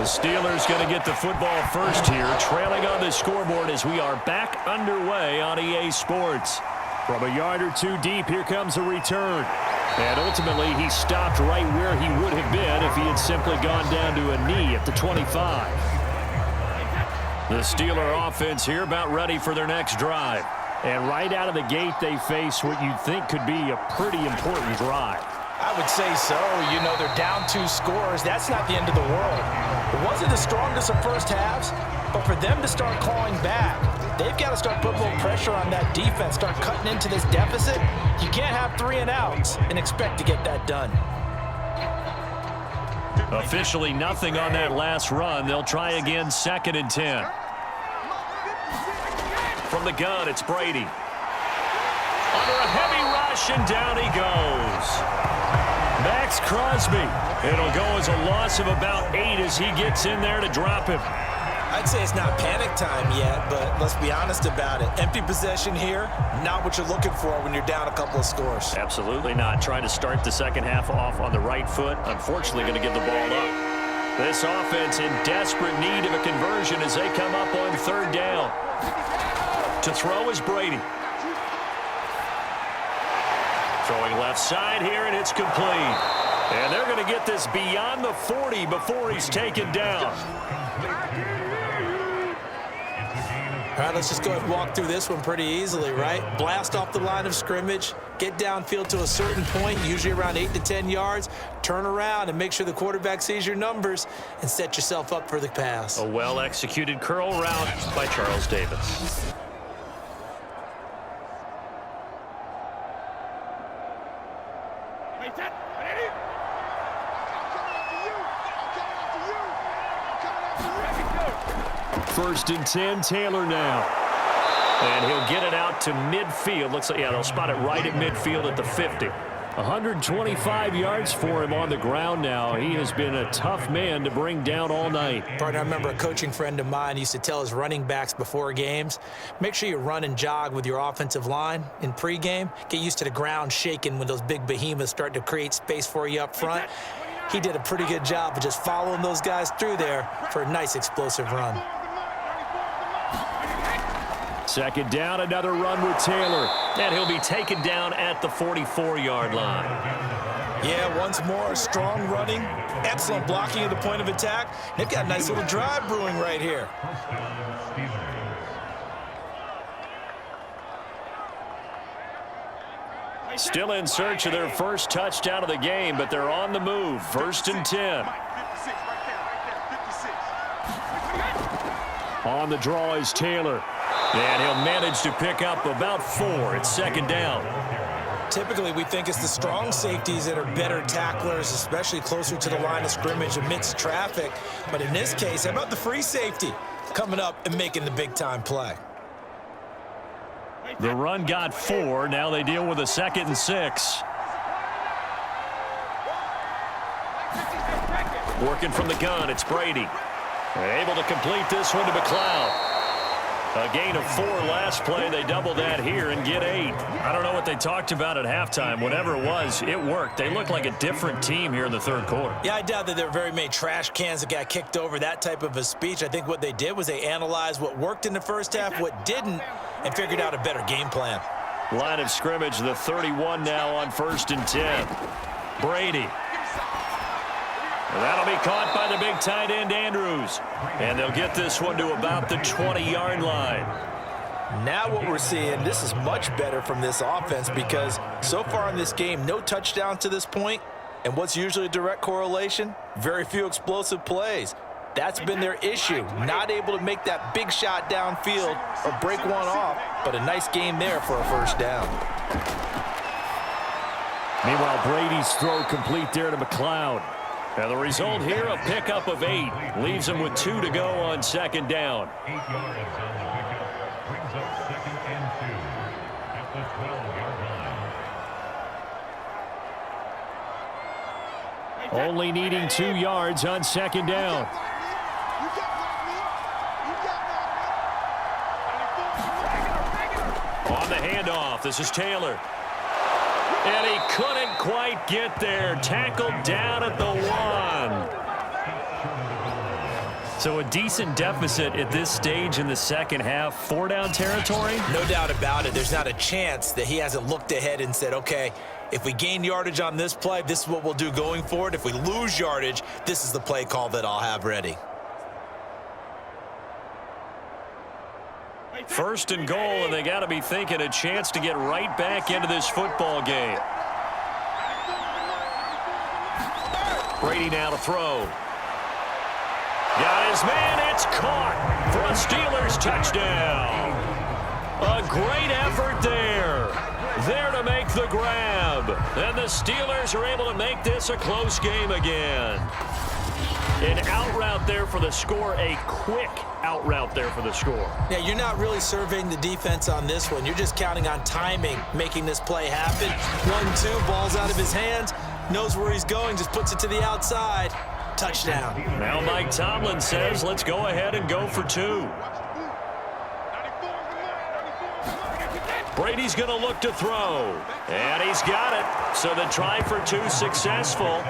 The Steelers going to get the football first here, trailing on the scoreboard as we are back underway on EA Sports. From a yard or two deep, here comes a return. And ultimately, he stopped right where he would have been if he had simply gone down to a knee at the 25. The Steeler offense here about ready for their next drive. And right out of the gate, they face what you'd think could be a pretty important drive. I would say so. You know, they're down 2 scores. That's not the end of the world. It wasn't the strongest of first halves, but for them to start clawing back, they've got to start putting a little pressure on that defense, start cutting into this deficit. You can't have 3 and outs and expect to get that done. Officially nothing on that last run. They'll try again, 2nd and 10. From the gun, it's Brady. Under a heavy rush, and down he goes. Max Crosby. It'll go as a loss of about 8 as he gets in there to drop him. I'd say it's not panic time yet, but let's be honest about it. Empty possession here, not what you're looking for when you're down a couple of scores. Absolutely not. Trying to start the second half off on the right foot. Unfortunately, going to give the ball up. This offense in desperate need of a conversion as they come up on 3rd down. To throw is Brady. Throwing left side here, and it's complete. And they're going to get this beyond the 40 before he's taken down. All right, let's just go ahead and walk through this one pretty easily, right? Blast off the line of scrimmage, get downfield to a certain point, usually around 8 to 10 yards, turn around and make sure the quarterback sees your numbers and set yourself up for the pass. A well-executed curl route by Charles Davis. First and 10, Taylor now. And he'll get it out to midfield. Looks like, yeah, they'll spot it right at midfield at the 50. 125 yards for him on the ground now. He has been a tough man to bring down all night. Partner, I remember a coaching friend of mine used to tell his running backs before games, make sure you run and jog with your offensive line in pregame. Get used to the ground shaking when those big behemoths start to create space for you up front. He did a pretty good job of just following those guys through there for a nice explosive run. 2nd down, another run with Taylor. And he'll be taken down at the 44-yard line. Yeah, once more, strong running, excellent blocking at the point of attack. They've got a nice little drive brewing right here. Still in search of their first touchdown of the game, but they're on the move. 1st and 10. On the draw is Taylor. And he'll manage to pick up about 4. It's 2nd down. Typically, we think it's the strong safeties that are better tacklers, especially closer to the line of scrimmage amidst traffic. But in this case, how about the free safety coming up and making the big-time play? The run got 4. Now they deal with a 2nd and 6. Working from the gun, it's Brady. Able to complete this one to McLeod. A gain of 4 last play. They double that here and get 8. I don't know what they talked about at halftime. Whatever it was, it worked. They look like a different team here in the 3rd quarter. Yeah, I doubt that there were very many trash cans that got kicked over, that type of a speech. I think what they did was they analyzed what worked in the first half, what didn't, and figured out a better game plan. Line of scrimmage, the 31 now on 1st and 10. Brady. That'll be caught by the big tight end, Andrews. And they'll get this one to about the 20-yard line. Now what we're seeing, this is much better from this offense because so far in this game, no touchdowns to this point. And what's usually a direct correlation? Very few explosive plays. That's been their issue. Not able to make that big shot downfield or break one off, but a nice game there for a 1st down. Meanwhile, Brady's throw complete there to McLeod. And the result here, a pickup of 8. Leaves him with 2 to go on 2nd down. 8 yards on the pickup. Brings up 2nd and 2 at the 12-yard line. Only needing 2 yards on 2nd down. On the handoff, this is Taylor. And he couldn't quite get there. Tackled down at the 1. So a decent deficit at this stage in the second half. 4-down territory? No doubt about it. There's not a chance that he hasn't looked ahead and said, okay, if we gain yardage on this play, this is what we'll do going forward. If we lose yardage, this is the play call that I'll have ready. First and goal, and they got to be thinking a chance to get right back into this football game. Brady now to throw. Got his man, it's caught for a Steelers touchdown. A great effort there. There to make the grab. And the Steelers are able to make this a close game again. An out route there for the score, a quick out route there for the score. Yeah, you're not really surveying the defense on this one. You're just counting on timing, making this play happen. 1-2, ball's out of his hands, knows where he's going, just puts it to the outside. Touchdown. Now Mike Tomlin says, let's go ahead and go for 2. Brady's going to look to throw. And he's got it. So the try for 2 successful.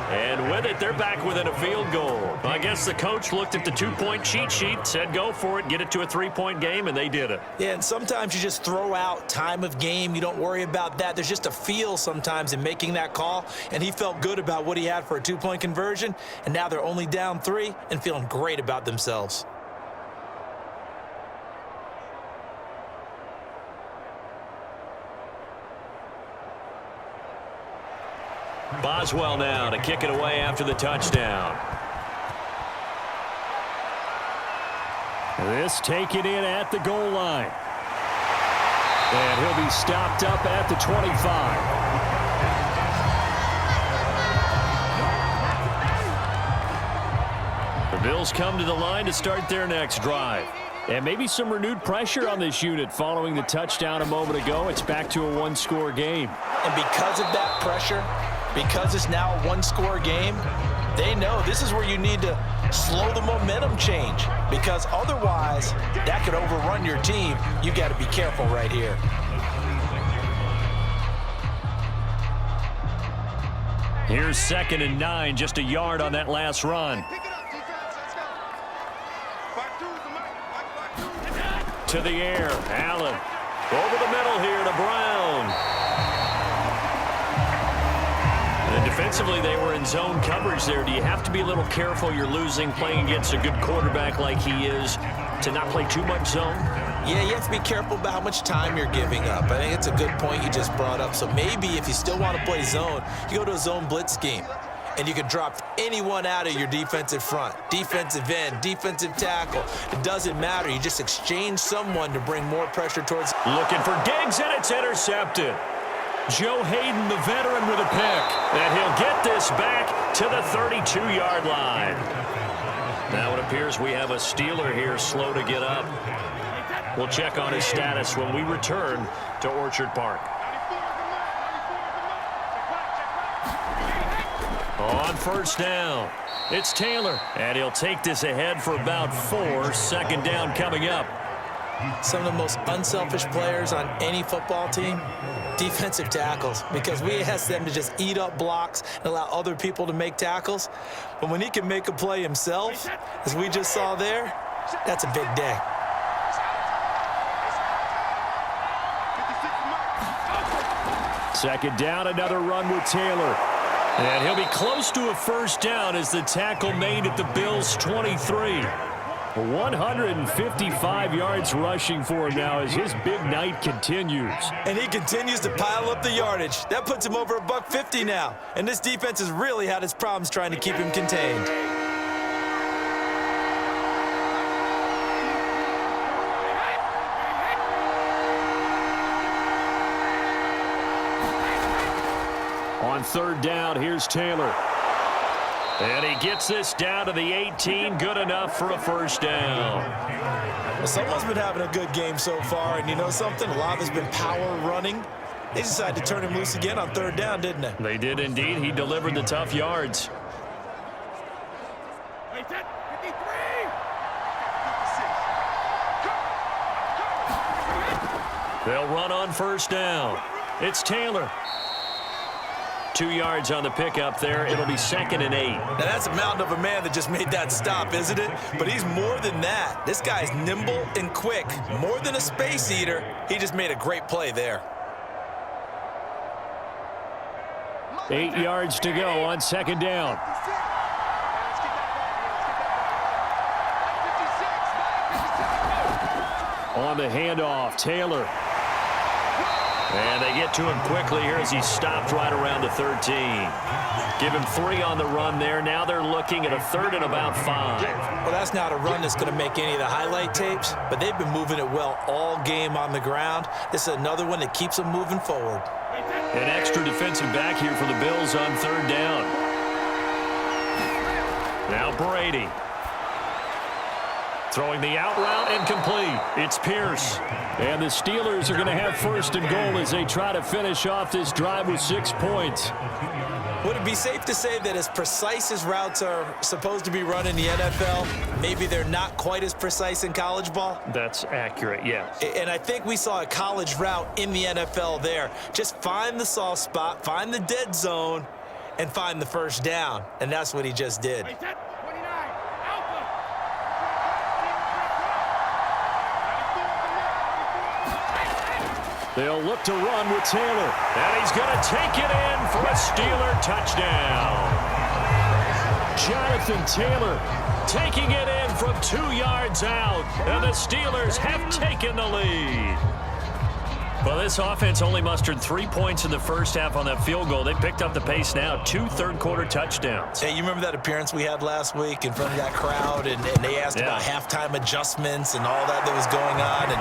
And with it, they're back within a field goal. I guess the coach looked at the 2-point cheat sheet, said go for it, get it to a 3-point game, and they did it. Yeah, and sometimes you just throw out time of game. You don't worry about that. There's just a feel sometimes in making that call. And he felt good about what he had for a 2-point conversion. And now they're only down 3 and feeling great about themselves. Boswell now to kick it away after the touchdown. This taken in at the goal line. And he'll be stopped up at the 25. The Bills come to the line to start their next drive. And maybe some renewed pressure on this unit following the touchdown a moment ago. It's back to a 1-score game. And because of that pressure, because it's now a 1-score game, they know this is where you need to slow the momentum change, because otherwise that could overrun your team. You got to be careful right here. Here's 2nd and 9, just a yard on that last run. To the air, Allen. Over the middle here to Brown. And defensively, they were in zone coverage there. Do you have to be a little careful? You're losing, playing against a good quarterback like he is, to not play too much zone? Yeah, you have to be careful about how much time you're giving up. I think it's a good point you just brought up. So maybe if you still want to play zone, you go to a zone blitz scheme. And you can drop anyone out of your defensive front, defensive end, defensive tackle. It doesn't matter. You just exchange someone to bring more pressure towards. Looking for Diggs, and it's intercepted. Joe Hayden, the veteran, with a pick. And he'll get this back to the 32-yard line. Now it appears we have a Steeler here slow to get up. We'll check on his status when we return to Orchard Park. On first down, it's Taylor, and he'll take this ahead for about 4. 2nd down coming up. Some of the most unselfish players on any football team, defensive tackles, because we ask them to just eat up blocks and allow other people to make tackles. But when he can make a play himself, as we just saw there, that's a big day. Second down, another run with Taylor. And he'll be close to a first down as the tackle made at the Bills' 23. 155 yards rushing for him now as his big night continues. And he continues to pile up the yardage. That puts him over $150 now. And this defense has really had its problems trying to keep him contained. On 3rd down, here's Taylor. And he gets this down to the 18, good enough for a first down. Well, someone's been having a good game so far, and you know something? A lot of it's been power running. They decided to turn him loose again on 3rd down, didn't they? They did indeed. He delivered the tough yards. They'll run on first down. It's Taylor. 2 yards on the pickup there. It'll be 2nd and 8. Now, that's a mountain of a man that just made that stop, isn't it? But he's more than that. This guy's nimble and quick. More than a space eater. He just made a great play there. 8 yards to go on 2nd down. On the handoff, Taylor. And they get to him quickly here as he stopped right around the 13. Give him 3 on the run there. Now they're looking at a 3rd and about 5. Well, that's not a run that's going to make any of the highlight tapes, but they've been moving it well all game on the ground. This is another one that keeps them moving forward. An extra defensive back here for the Bills on 3rd down. Now Brady. Throwing the out route incomplete. It's Pierce. And the Steelers are going to have 1st and goal as they try to finish off this drive with 6 points. Would it be safe to say that as precise as routes are supposed to be run in the NFL, maybe they're not quite as precise in college ball? That's accurate, yes. And I think we saw a college route in the NFL there. Just find the soft spot, find the dead zone, and find the 1st down. And that's what he just did. They'll look to run with Taylor. And he's going to take it in for a Steeler touchdown. Jonathan Taylor taking it in from 2 yards out. And the Steelers have taken the lead. Well, this offense only mustered 3 points in the first half on that field goal. They picked up the pace now. 2 third-quarter touchdowns. Hey, you remember that appearance we had last week in front of that crowd, and they asked about halftime adjustments and all that was going on. And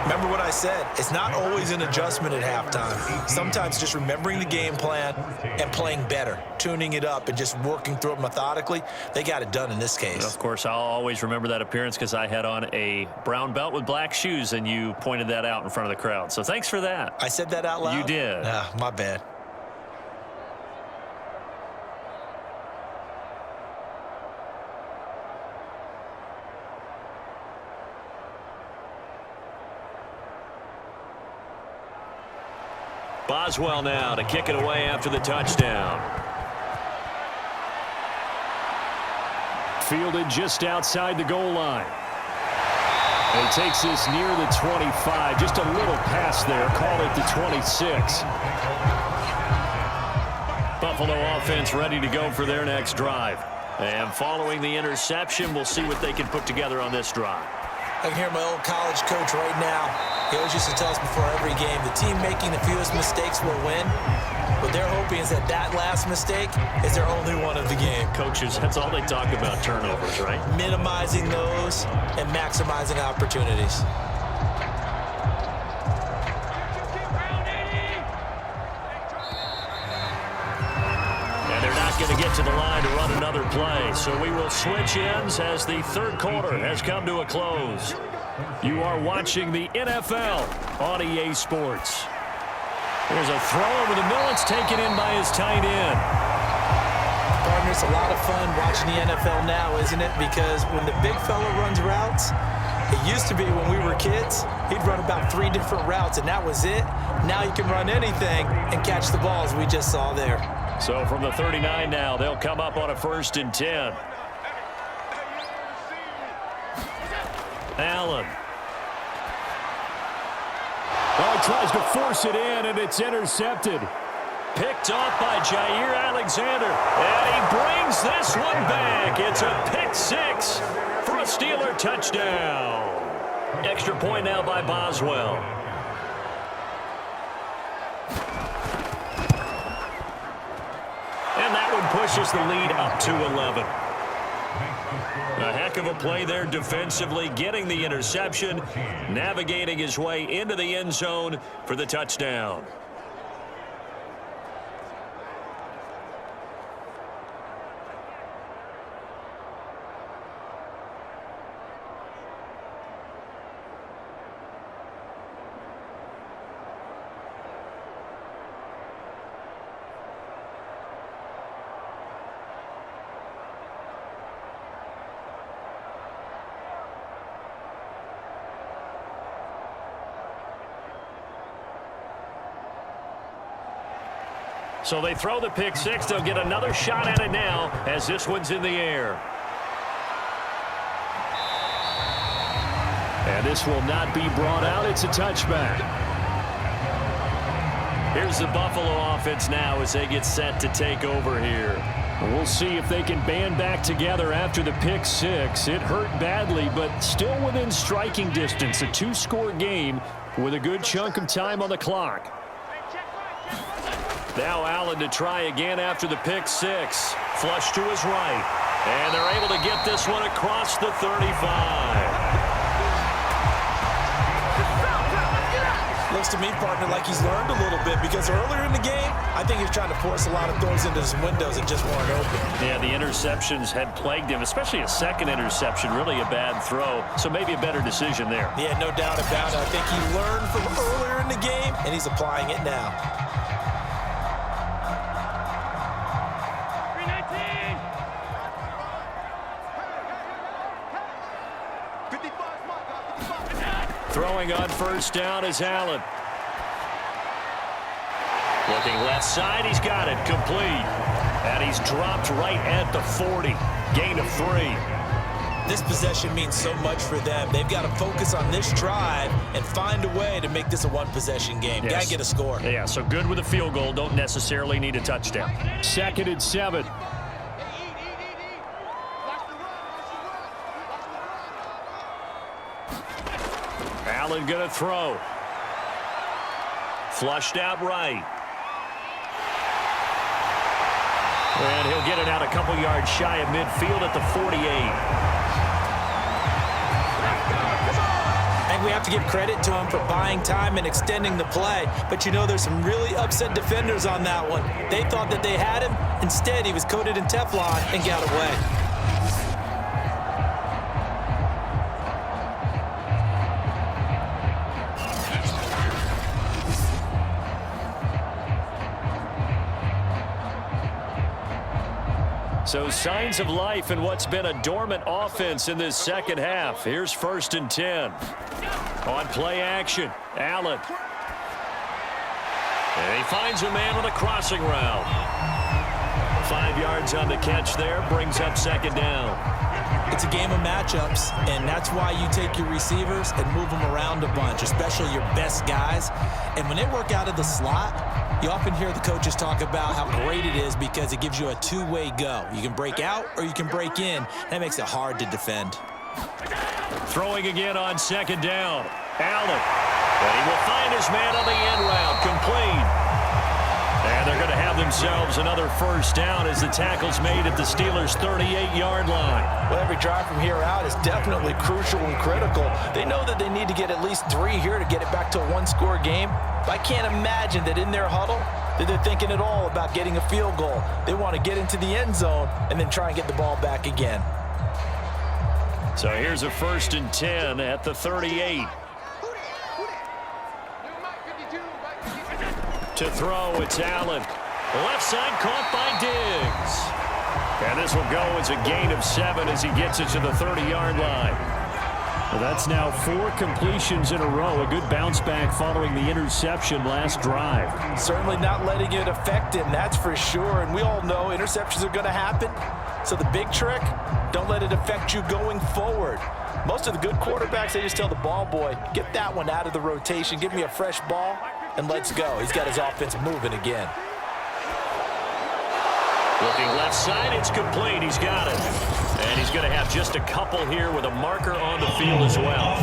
remember what I said? It's not always an adjustment at halftime. Sometimes just remembering the game plan and playing better, tuning it up and just working through it methodically. They got it done in this case. Of course, I'll always remember that appearance because I had on a brown belt with black shoes, and you pointed that out in front of the crowd. So thanks for that. I said that out loud? You did. My bad. Boswell now to kick it away after the touchdown. Fielded just outside the goal line. And he takes this near the 25. Just a little pass there. Call it the 26. Buffalo offense ready to go for their next drive. And following the interception, we'll see what they can put together on this drive. I can hear my old college coach right now. He always used to tell us before every game, the team making the fewest mistakes will win. What they're hoping is that that last mistake is their only one of the game. Coaches, that's all they talk about, turnovers, right? Minimizing those and maximizing opportunities. And they're not going to get to the line to run another play. So we will switch ends as the third quarter has come to a close. You are watching the NFL on EA Sports. There's a throw over the middle. It's taken in by his tight end. Partner, it's a lot of fun watching the NFL now, isn't it? Because when the big fella runs routes, it used to be when we were kids, he'd run about 3 different routes, and that was it. Now you can run anything and catch the balls we just saw there. So from the 39 now, they'll come up on a 1st and 10. Allen. Oh, he tries to force it in, and it's intercepted. Picked off by Jair Alexander. And he brings this one back. It's a pick 6 for a Steeler touchdown. Extra point now by Boswell. And that one pushes the lead up to 11. A heck of a play there defensively, getting the interception, navigating his way into the end zone for the touchdown. So they throw the pick six. They'll get another shot at it now as this one's in the air. And this will not be brought out. It's a touchback. Here's the Buffalo offense now as they get set to take over here. We'll see if they can band back together after the pick six. It hurt badly, but still within striking distance. A two-score game with a good chunk of time on the clock. Now Allen to try again after the pick six. Flush to his right. And they're able to get this one across the 35. Looks to me, partner, like he's learned a little bit because earlier in the game, I think he was trying to force a lot of throws into his windows and just weren't open. Yeah, the interceptions had plagued him, especially a second interception, really a bad throw. So maybe a better decision there. Yeah, no doubt about it. I think he learned from earlier in the game, and he's applying it now. Throwing on first down is Allen. Looking left side, he's got it, complete. And he's dropped right at the 40. Gain of 3. This possession means so much for them. They've got to focus on this drive and find a way to make this a one-possession game. Yes. Got to get a score. Yeah, so good with a field goal. Don't necessarily need a touchdown. 2nd and 7. Allen going to throw. Flushed out right. And he'll get it out a couple yards shy of midfield at the 48. And we have to give credit to him for buying time and extending the play. But you know, there's some really upset defenders on that one. They thought that they had him. Instead, he was coated in Teflon and got away. So signs of life in what's been a dormant offense in this second half. Here's 1st and 10. On play action, Allen. And he finds a man on the crossing route. 5 yards on the catch there, brings up 2nd down. It's a game of matchups, and that's why you take your receivers and move them around a bunch, especially your best guys. And when they work out of the slot, you often hear the coaches talk about how great it is because it gives you a two-way go. You can break out or you can break in. That makes it hard to defend. Throwing again on 2nd down. Allen. And he will find his man on the end route. Complete. And they're going to have themselves another 1st down as the tackle's made at the Steelers' 38-yard line. Well, every drive from here out is definitely crucial and critical. They know that they need to get at least 3 here to get it back to a one-score game. But I can't imagine that in their huddle that they're thinking at all about getting a field goal. They want to get into the end zone and then try and get the ball back again. So here's a 1st and 10 at the 38. To throw, it's Allen. Left side caught by Diggs. And this will go as a gain of 7 as he gets it to the 30-yard line. Well, that's now 4 completions in a row. A good bounce back following the interception last drive. Certainly not letting it affect him, that's for sure. And we all know interceptions are going to happen. So the big trick, don't let it affect you going forward. Most of the good quarterbacks, they just tell the ball boy, get that one out of the rotation, give me a fresh ball, and let's go. He's got his offense moving again. Looking left side, it's complete. He's got it. And he's going to have just a couple here with a marker on the field as well.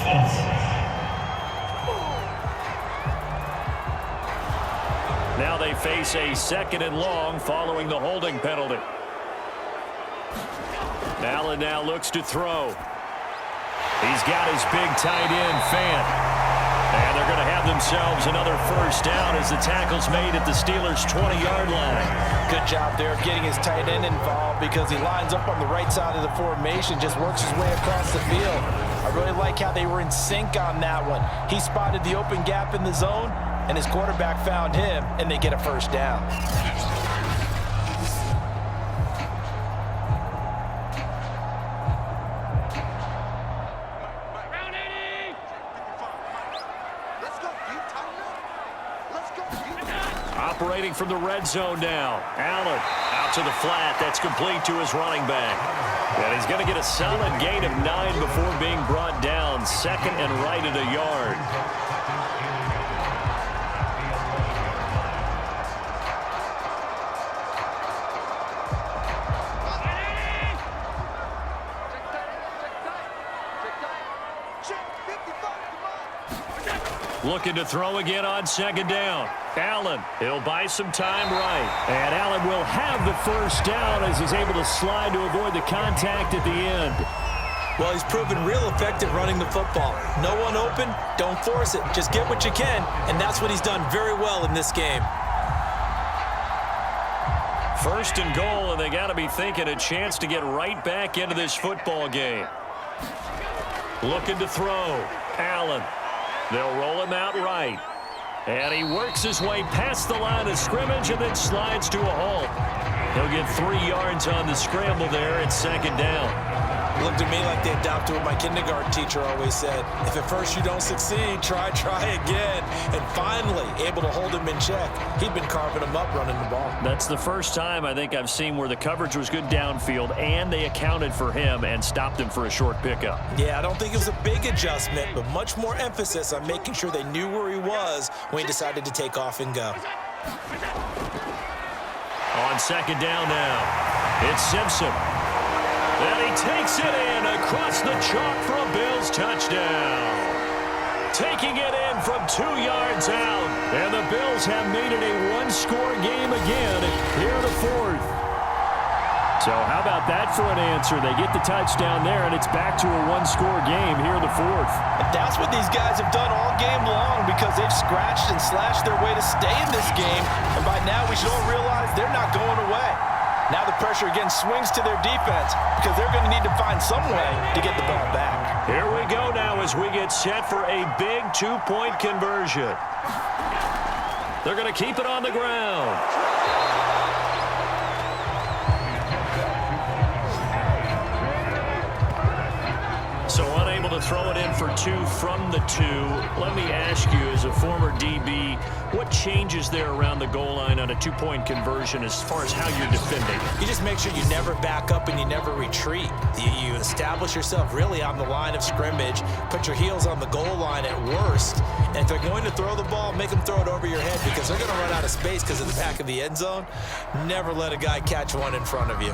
Now they face a 2nd and long following the holding penalty. Allen now looks to throw. He's got his big tight end, Fant. And they're going to have themselves another 1st down as the tackle's made at the Steelers' 20-yard line. Good job there of getting his tight end involved because he lines up on the right side of the formation, just works his way across the field. I really like how they were in sync on that one. He spotted the open gap in the zone, and his quarterback found him, and they get a 1st down. Operating from the red zone now. Allen out to the flat. That's complete to his running back. And he's going to get a solid gain of 9 before being brought down. Second and right at a yard. Looking to throw again on second down. Allen, he'll buy some time right. And Allen will have the first down as he's able to slide to avoid the contact at the end. Well, he's proven real effective running the football. No one open, don't force it. Just get what you can, and that's what he's done very well in this game. First and goal, and they got to be thinking a chance to get right back into this football game. Looking to throw. Allen. They'll roll him out right. And he works his way past the line of scrimmage and then slides to a halt. He'll get 3 yards on the scramble there at second down. Looked at me like they adopted what my kindergarten teacher always said. If at first you don't succeed, try again. And finally, able to hold him in check. He'd been carving him up running the ball. That's the first time I think I've seen where the coverage was good downfield and they accounted for him and stopped him for a short pickup. Yeah, I don't think it was a big adjustment, but much more emphasis on making sure they knew where he was when he decided to take off and go. On second down now, it's Simpson. And he takes it in across the chalk for a Bills touchdown. Taking it in from 2 yards out. And the Bills have made it a one-score game again here in the fourth. So how about that for an answer? They get the touchdown there, and it's back to a one-score game here in the fourth. That's what these guys have done all game long because they've scratched and slashed their way to stay in this game. And by now we should all realize they're not going away. Now the pressure again swings to their defense because they're going to need to find some way to get the ball back. Here we go now as we get set for a big 2-point conversion. They're going to keep it on the ground. So unable to throw it in for 2 from the 2. Let me ask you, as a former DB, what changes there around the goal line on a 2-point conversion as far as how you're defending? You just make sure you never back up and you never retreat. You establish yourself really on the line of scrimmage, put your heels on the goal line at worst, and if they're going to throw the ball, make them throw it over your head because they're going to run out of space because of the back of the end zone. Never let a guy catch one in front of you.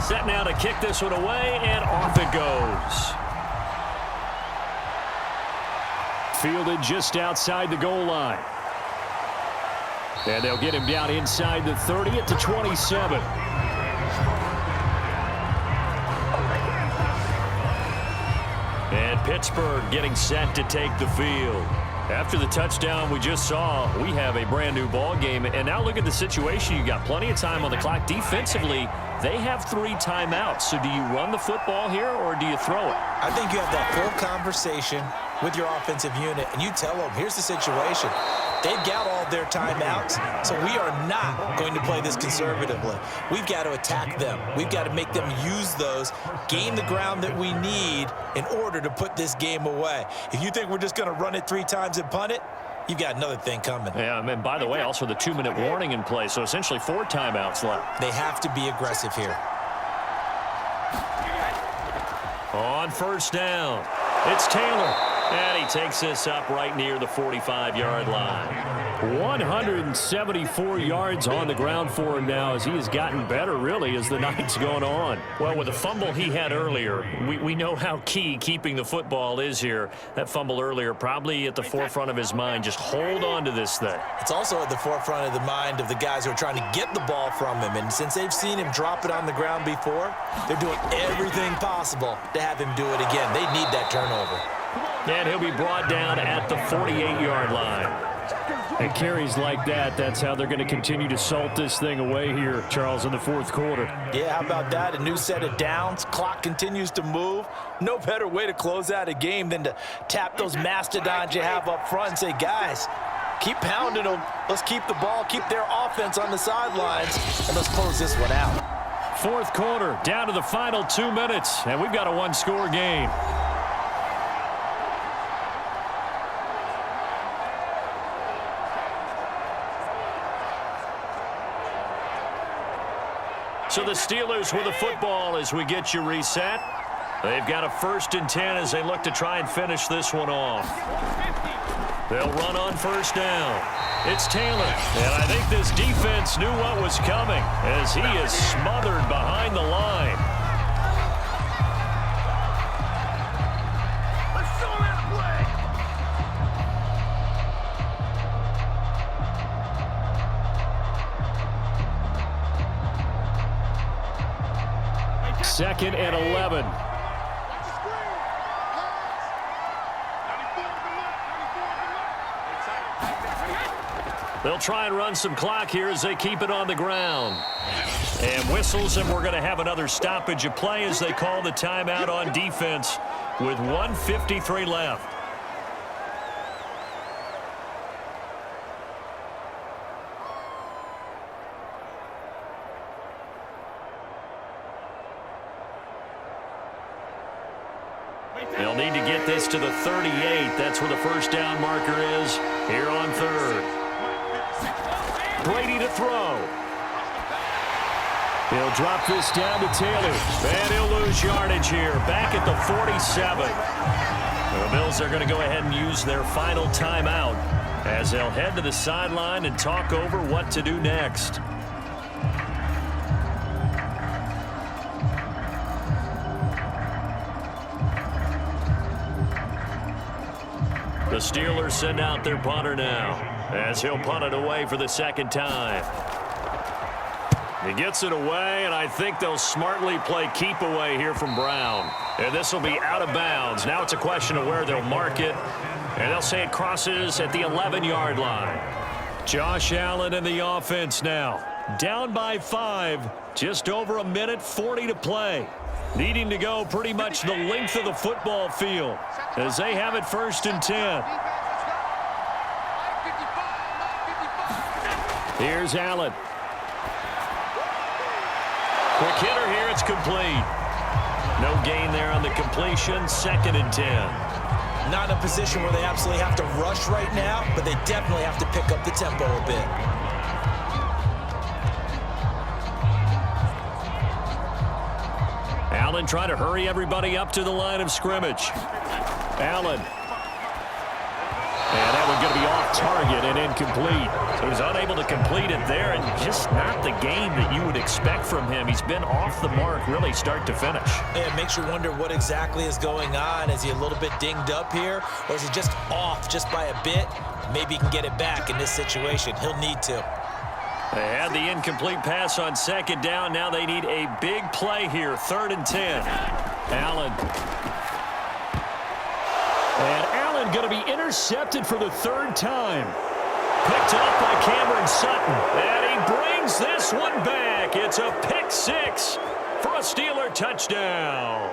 Set now to kick this one away, and off it goes. Fielded just outside the goal line. And they'll get him down inside the 30 at the 27. And Pittsburgh getting set to take the field. After the touchdown we just saw, we have a brand new ball game. And now look at the situation. You got plenty of time on the clock. Defensively, they have 3 timeouts. So do you run the football here or do you throw it? I think you have that full conversation with your offensive unit, and you tell them, here's the situation. They've got all their timeouts, so we are not going to play this conservatively. We've got to attack them. We've got to make them use those, gain the ground that we need in order to put this game away. If you think we're just going to run it 3 times and punt it, you've got another thing coming. Yeah, and by the way, also the 2-minute warning in play, so essentially 4 timeouts left. They have to be aggressive here. On first down, it's Taylor. And he takes this up right near the 45-yard line. 174 yards on the ground for him now as he has gotten better, really, as the night's going on. Well, with the fumble he had earlier, we know how key keeping the football is here. That fumble earlier probably at the forefront of his mind. Just hold on to this thing. It's also at the forefront of the mind of the guys who are trying to get the ball from him. And since they've seen him drop it on the ground before, they're doing everything possible to have him do it again. They need that turnover. And he'll be brought down at the 48-yard line. And carries like that, that's how they're going to continue to salt this thing away here, Charles, in the fourth quarter. Yeah, how about that? A new set of downs. Clock continues to move. No better way to close out a game than to tap those mastodons you have up front and say, guys, keep pounding them. Let's keep the ball, keep their offense on the sidelines, and let's close this one out. Fourth quarter, down to the final 2 minutes, and we've got a one-score game. So the Steelers with the football as we get you reset. They've got a 1st and 10 as they look to try and finish this one off. They'll run on 1st down. It's Taylor, and I think this defense knew what was coming as he is smothered behind the line. Let's show that play. Second and 11. They'll try and run some clock here as they keep it on the ground. And whistles, and we're going to have another stoppage of play as they call the timeout on defense with 1:53 left. They'll need to get this to the 38. That's where the 1st down marker is here on 3rd. Brady to throw. He'll drop this down to Taylor. And he'll lose yardage here. Back at the 47. The Bills are going to go ahead and use their final timeout as they'll head to the sideline and talk over what to do next. The Steelers send out their punter now as he'll punt it away for the 2nd time. He gets it away, and I think they'll smartly play keep away here from Brown. And this will be out of bounds. Now it's a question of where they'll mark it, and they'll say it crosses at the 11-yard line. Josh Allen in the offense now. Down by 5, just over a minute 40 to play. Needing to go pretty much the length of the football field as they have it 1st and 10. Here's Allen. Quick hitter here. It's complete. No gain there on the completion. 2nd and 10. Not in a position where they absolutely have to rush right now, but they definitely have to pick up the tempo a bit. Allen trying to hurry everybody up to the line of scrimmage. Allen. And that one's going to be off target and incomplete. So he's unable to complete it there, and just not the game that you would expect from him. He's been off the mark really start to finish. Yeah, it makes you wonder what exactly is going on. Is he a little bit dinged up here, or is he just off just by a bit? Maybe he can get it back in this situation. He'll need to. They had the incomplete pass on 2nd down. Now they need a big play here. 3rd and 10. Allen. And Allen going to be intercepted for the 3rd time. Picked up by Cameron Sutton. And he brings this one back. It's a pick 6 for a Steeler touchdown.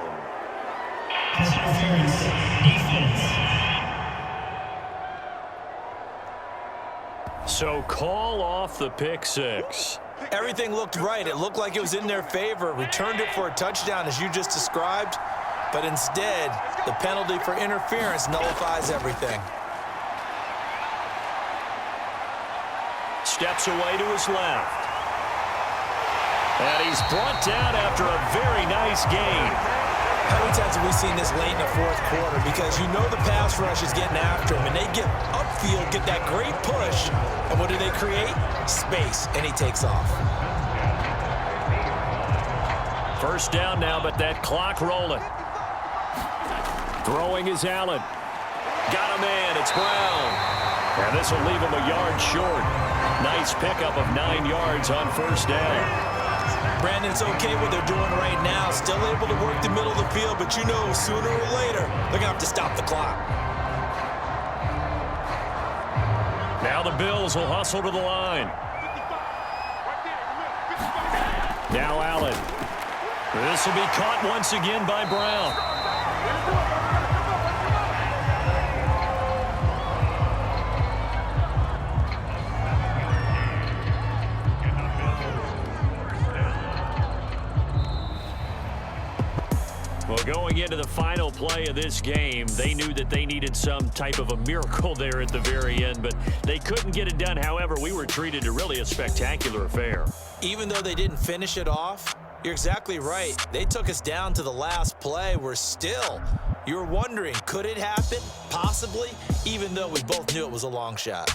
So call off the pick 6. Everything looked right. It looked like it was in their favor. Returned it for a touchdown, as you just described. But instead, the penalty for interference nullifies everything. Steps away to his left. And he's brought down after a very nice gain. How many times have we seen this late in the 4th quarter? Because you know the pass rush is getting after him, and they get upfield, get that great push, and what do they create? Space, and he takes off. 1st down now, but that clock rolling. Throwing is Allen. Got a man, it's Brown. And this will leave him a yard short. Nice pickup of 9 yards on 1st down. Brandon, it's okay what they're doing right now. Still able to work the middle of the field, but you know sooner or later they're going to have to stop the clock. Now the Bills will hustle to the line. Now Allen. This will be caught once again by Brown. Well, going into the final play of this game, they knew that they needed some type of a miracle there at the very end, but they couldn't get it done. However, we were treated to really a spectacular affair. Even though they didn't finish it off, you're exactly right. They took us down to the last play. We're still, you're wondering, could it happen? Possibly, even though we both knew it was a long shot.